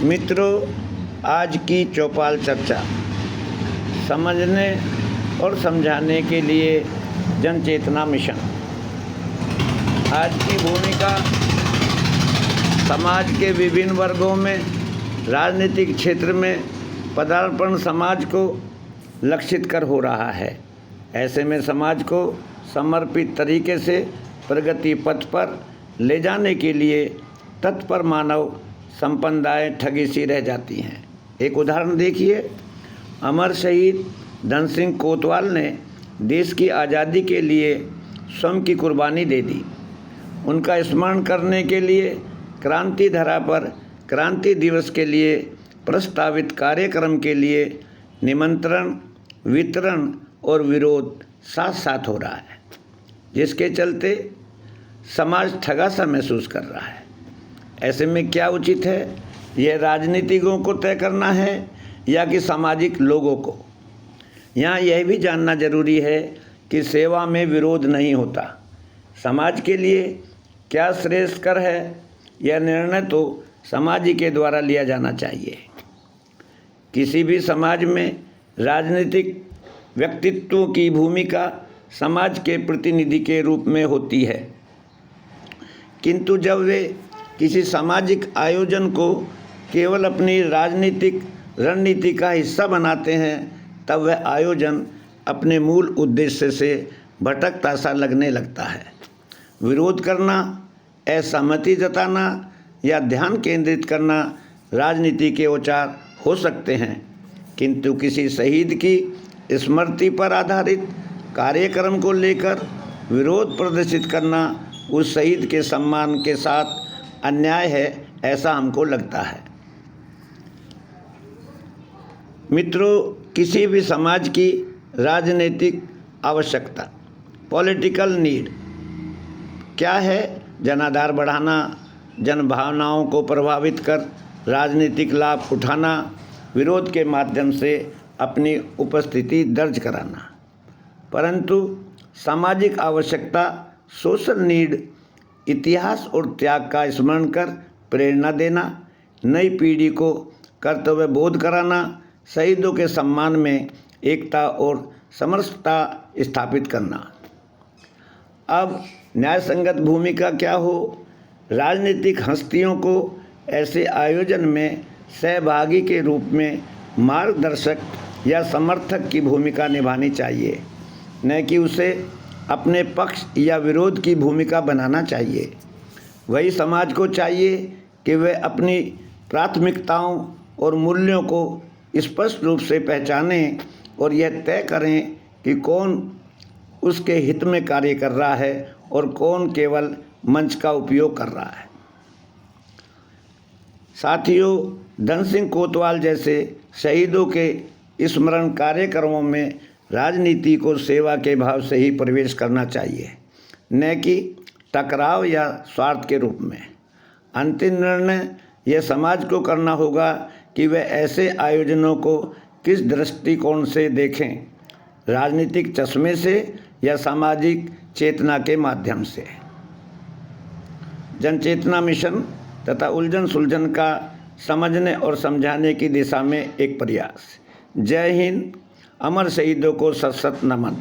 मित्रों, आज की चौपाल चर्चा समझने और समझाने के लिए जन चेतना मिशन। आज की भूमिका समाज के विभिन्न वर्गों में राजनीतिक क्षेत्र में पदार्पण समाज को लक्षित कर हो रहा है। ऐसे में समाज को समर्पित तरीके से प्रगति पथ पर ले जाने के लिए तत्पर मानव संपदाएं ठगी सी रह जाती हैं। एक उदाहरण देखिए। अमर शहीद धन सिंह कोतवाल ने देश की आज़ादी के लिए स्वयं की कुर्बानी दे दी। उनका स्मरण करने के लिए क्रांति धरा पर क्रांति दिवस के लिए प्रस्तावित कार्यक्रम के लिए निमंत्रण, वितरण और विरोध साथ साथ हो रहा है, जिसके चलते समाज ठगा सा महसूस कर रहा है। ऐसे में क्या उचित है? यह राजनीतिकों को तय करना है या कि सामाजिक लोगों को? यहाँ यह भी जानना जरूरी है कि सेवा में विरोध नहीं होता। समाज के लिए क्या श्रेयस्कर है, यह निर्णय तो समाज ही के द्वारा लिया जाना चाहिए। किसी भी समाज में राजनीतिक व्यक्तित्वों की भूमिका समाज के प्रतिनिधि के रूप में होती है, किंतु जब वे किसी सामाजिक आयोजन को केवल अपनी राजनीतिक रणनीति का हिस्सा बनाते हैं, तब वह आयोजन अपने मूल उद्देश्य से भटकता सा लगने लगता है। विरोध करना, असहमति जताना या ध्यान केंद्रित करना राजनीति के औजार हो सकते हैं, किंतु किसी शहीद की स्मृति पर आधारित कार्यक्रम को लेकर विरोध प्रदर्शित करना उस शहीद के सम्मान के साथ अन्याय है, ऐसा हमको लगता है। मित्रों, किसी भी समाज की राजनीतिक आवश्यकता, पॉलिटिकल नीड क्या है? जनाधार बढ़ाना, जन भावनाओं को प्रभावित कर राजनीतिक लाभ उठाना, विरोध के माध्यम से अपनी उपस्थिति दर्ज कराना। परंतु सामाजिक आवश्यकता, सोशल नीड, इतिहास और त्याग का स्मरण कर प्रेरणा देना, नई पीढ़ी को कर्तव्य बोध कराना, शहीदों के सम्मान में एकता और समरसता स्थापित करना। अब न्याय संगत भूमिका क्या हो? राजनीतिक हस्तियों को ऐसे आयोजन में सहभागी के रूप में मार्गदर्शक या समर्थक की भूमिका निभानी चाहिए, न कि उसे अपने पक्ष या विरोध की भूमिका बनाना चाहिए। वही समाज को चाहिए कि वह अपनी प्राथमिकताओं और मूल्यों को स्पष्ट रूप से पहचाने और यह तय करें कि कौन उसके हित में कार्य कर रहा है और कौन केवल मंच का उपयोग कर रहा है। साथियों, धन सिंह कोतवाल जैसे शहीदों के स्मरण कार्यक्रमों में राजनीति को सेवा के भाव से ही प्रवेश करना चाहिए, न कि टकराव या स्वार्थ के रूप में। अंतिम निर्णय यह समाज को करना होगा कि वह ऐसे आयोजनों को किस दृष्टिकोण से देखें, राजनीतिक चश्मे से या सामाजिक चेतना के माध्यम से। जनचेतना मिशन तथा उलझन सुलझन का समझने और समझाने की दिशा में एक प्रयास। जय हिंद। अमर शहीदों को सत सत नमन।